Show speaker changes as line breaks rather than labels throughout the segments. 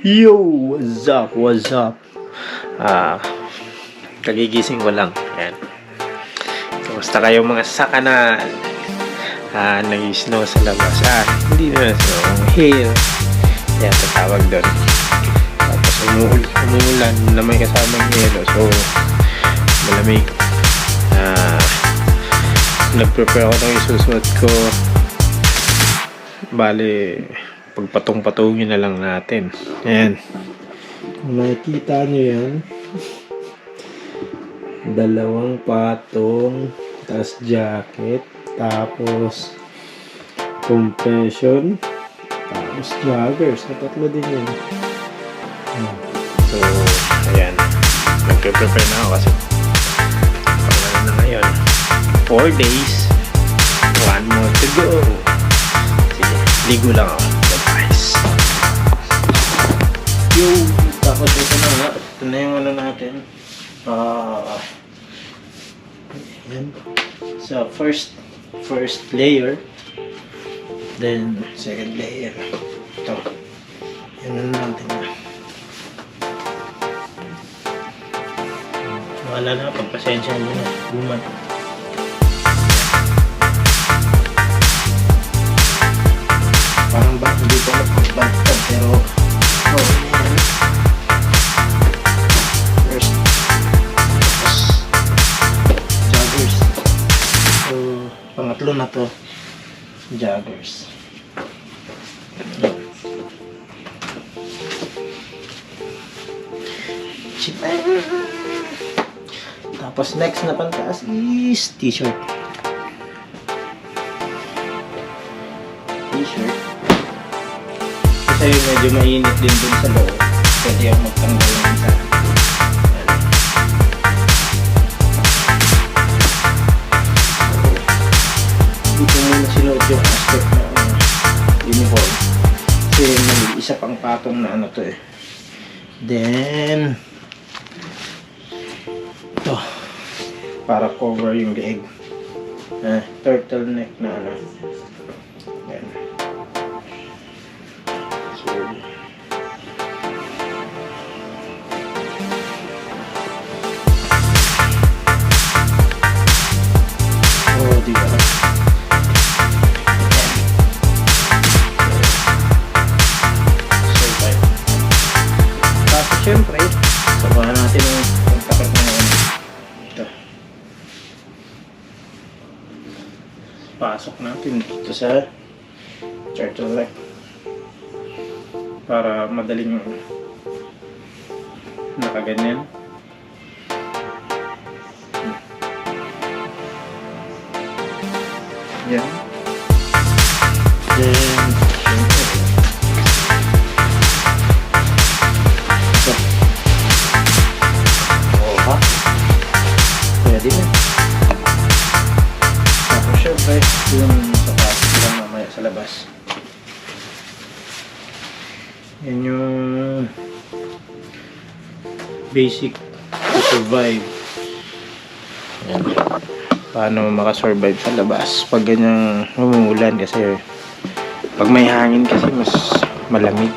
Yo, what's up? What's up? Kagigising ko lang. Ayan. Kamusta kayo mga sakanan? Nag-snow sa labas. Hindi na snow. Hail. Ayan, tatawag doon. Tapos umuulan na may kasamang yelo. So, malamig. Nag-prepare ako ng isusuot ko. Bale, pagpatong-patungin na lang natin. Ayan. Kung nakikita nyo yan, dalawang patong, tapos jacket, tapos compression, tapos joggers. Tatlo din yan. So, ayan. Nag-prepare na ako kasi pagkalan na ngayon. 4 days. 1 more to go. Sige, ligo lang ako. Guys. Yo, tapos ito na nga. Ito na yung ano natin. Ayan. So, first layer. Then, second layer. Ito. Yan na natin na. Wala na, pagpasensya nyo na. Buman. Parang ba, hindi ko nagpagbantad pero yan. First, joggers. So, pangatlo na to, joggers. Tapos next na pantaas is t-shirt. Kasi medyo mainit din dun sa loob. Pwede ako magtanggal ng isa. Dito muna sinuot yung aspect na uniform. Kasi may isa pang patong na ano to eh. Then ito para cover yung leeg. Turtleneck na ano. Yan. Diba? Tapos syempre sabahan natin yung takot na ito. Pasok natin dito sa turtleneck para madaling nakaganyan. Yan. Then, ito. Ha? Pwede na. Tapos syempre, yung sapatos lang mamaya sa labas. Yan yung basic to survive. Yan. Paano makasurvive sa labas pag ganyang umuulan kasi pag may hangin kasi mas malamig.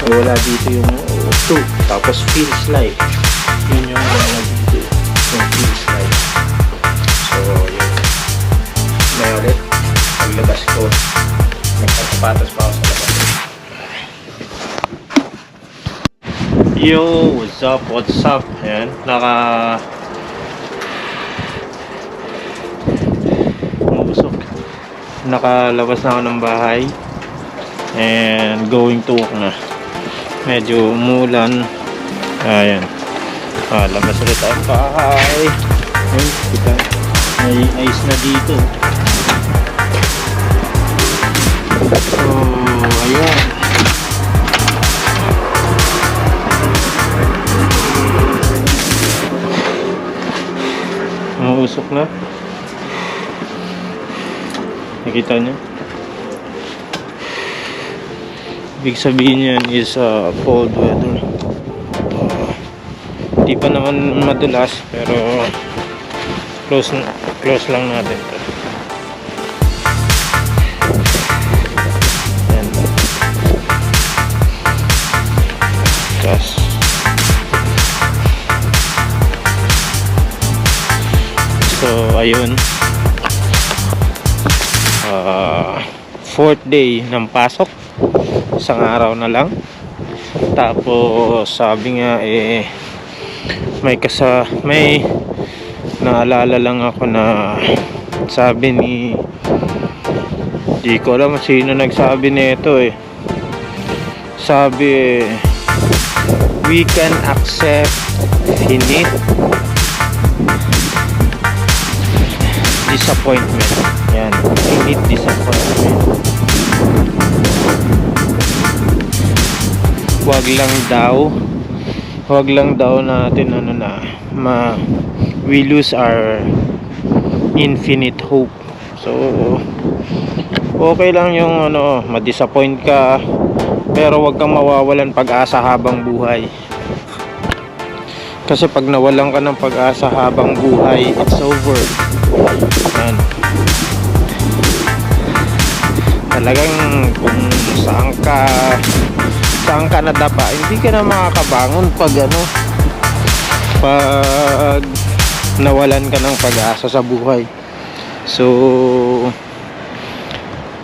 So, wala dito yung tapos feels like yun yung dito yung feels like. So yun may ulit paglabas ko nagsasapatos pa ako sa labas. Yo, what's up? What's up? Ayan, nakalabas na ako ng bahay and going to work na. Medyo umulan. Ayan. Labas ulit ang bahay. Ayan, kita. May ice na dito. So, ayan. Usok na. Nakita niyo? Ibig sabihin yan is cold weather. Hindi pa naman madulas pero close lang natin to. Discuss. So, ayun. Fourth day ng pasok. Isang araw na lang. Tapos, sabi nga may naalala lang ako na sabi di ko alam sino nagsabi nito sabi we can accept finite disappointment. Yan, finite disappointment. Wag lang daw natin we lose our infinite hope. So okay lang yung ma-disappoint ka, pero wag kang mawawalan pag-asa habang buhay. Kasi pag nawalan ka ng pag-asa habang buhay, it's over. Yan. Talagang kung saan ka nadapa, hindi ka na makakabangon pag nawalan ka ng pag-asa sa buhay. So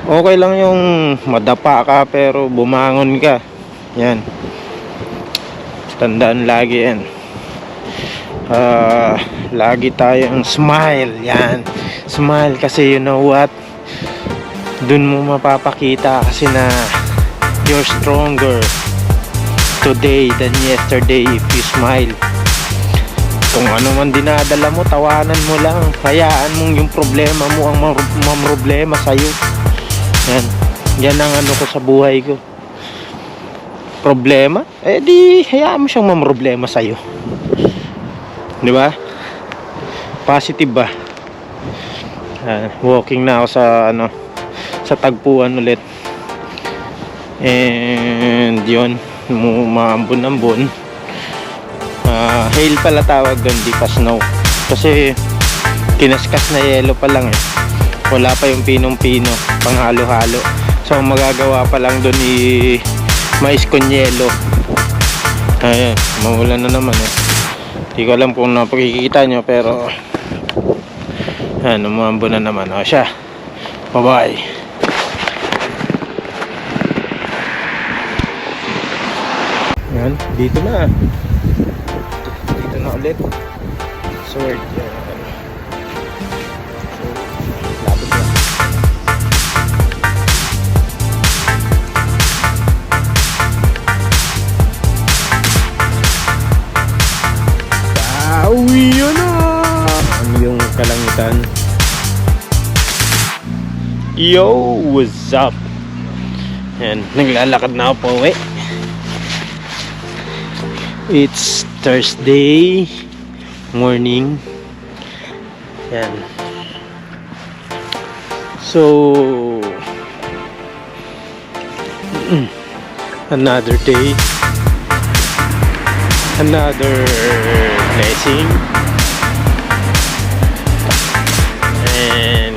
okay lang yung madapa ka pero bumangon ka. Yan, tandaan lagi yan. Lagi tayong smile. Yan, smile kasi you know what, dun mo mapapakita kasi na you're stronger today than yesterday if you smile. Kung ano man dinadala mo, tawanan mo lang. Hayaan mong yung problema mo ang mamroblema sa'yo. Yan ang ko sa buhay ko. Problema? Di hayaan mo siyang mamroblema sa'yo. Di ba? Positive ba? Walking na ako sa tagpuan ulit. And yun, maambon-ambon. Hail pala tawag doon, di pa snow. Kasi kinaskas na yelo pa lang wala pa yung pinong-pino pang halo-halo. So magagawa pa lang doon mais con yelo. Ayan, maulan na naman Di ko alam kung napakikita nyo, pero umambo na naman siya. Bye bye. Yan, dito na ulit. Sword. Yan. So, lapit na. Uwi yun yung kalangitan. Yo, what's up? Yan, naglalakad na ako po It's Thursday morning. Yan. So another day, another blessing, and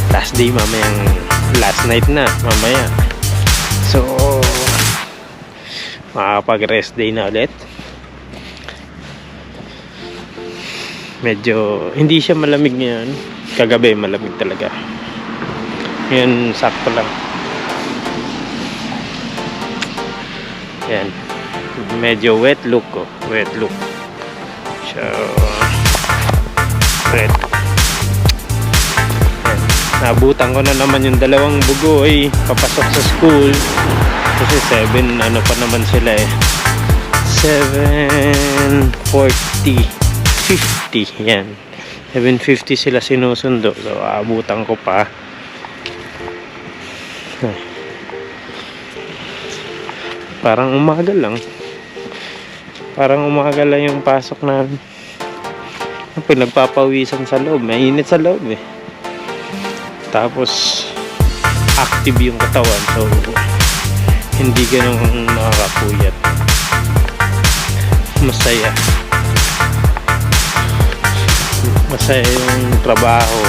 last day mamayang last night na mamaya. So makakapag-rest day na ulit. Medyo hindi siya malamig ngayon. Kagabi malamig talaga. Ngayon sakto lang. Yan. Medyo wet look wet look. So wet. Yan. Nabutan ko na naman yung dalawang bugoy papasok sa school. Kasi 7 pa naman sila 7:40 50. Yan, 7:50 sila sinusundo. So aabutan ko pa. Parang umaga lang yung pasok namin. Nagpapawisan sa loob, mainit sa loob tapos active yung katawan, so hindi ganun nakakapuyat. Masaya yung trabaho.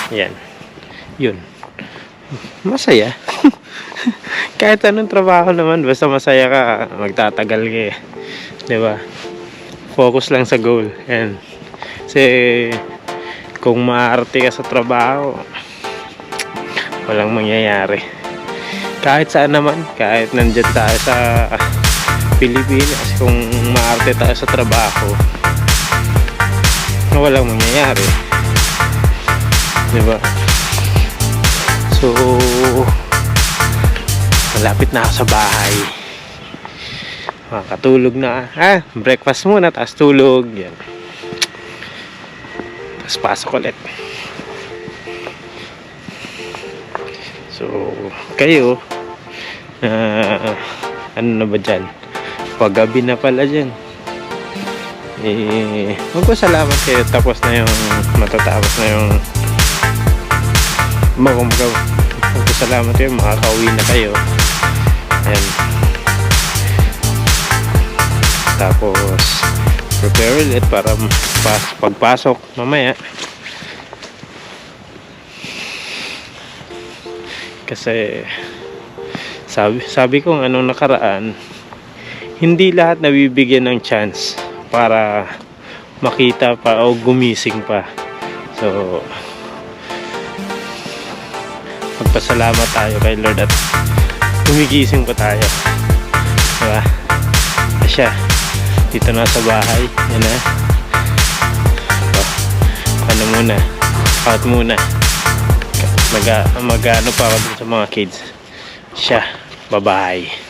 Yan, yun, masaya. Kahit anong trabaho naman, basta masaya ka, magtatagal ka eh. 'Di ba? Focus lang sa goal. Yan. Kasi kung maarte ka sa trabaho, walang mangyayari. Kahit saan naman, kahit nandyan tayo sa Pilipinas, kung maarte tayo sa trabaho, walang mangyayari. 'Di ba? So, malapit na ako sa bahay. Makakatulog na. Breakfast muna, tapos tulog. Yan. Tapos pasok ulit. So, kayo, ano na ba dyan? Paggabi na pala dyan. Magpasalamat kayo. Tapos na yung, matatapos na yung magpasalamat kayo, makakauwi na kayo. And tapos prepare ulit para pagpasok mamaya. Kasi sabi ko anong nakaraan, hindi lahat nabibigyan ng chance para makita pa o gumising pa. So magpasalamat tayo kay Lord at gumigising pa tayo, diba? Asya, dito na sa bahay. Yan na. Ano muna, out muna. Mag-ano pa ako dun sa mga kids. Siya, bye bye.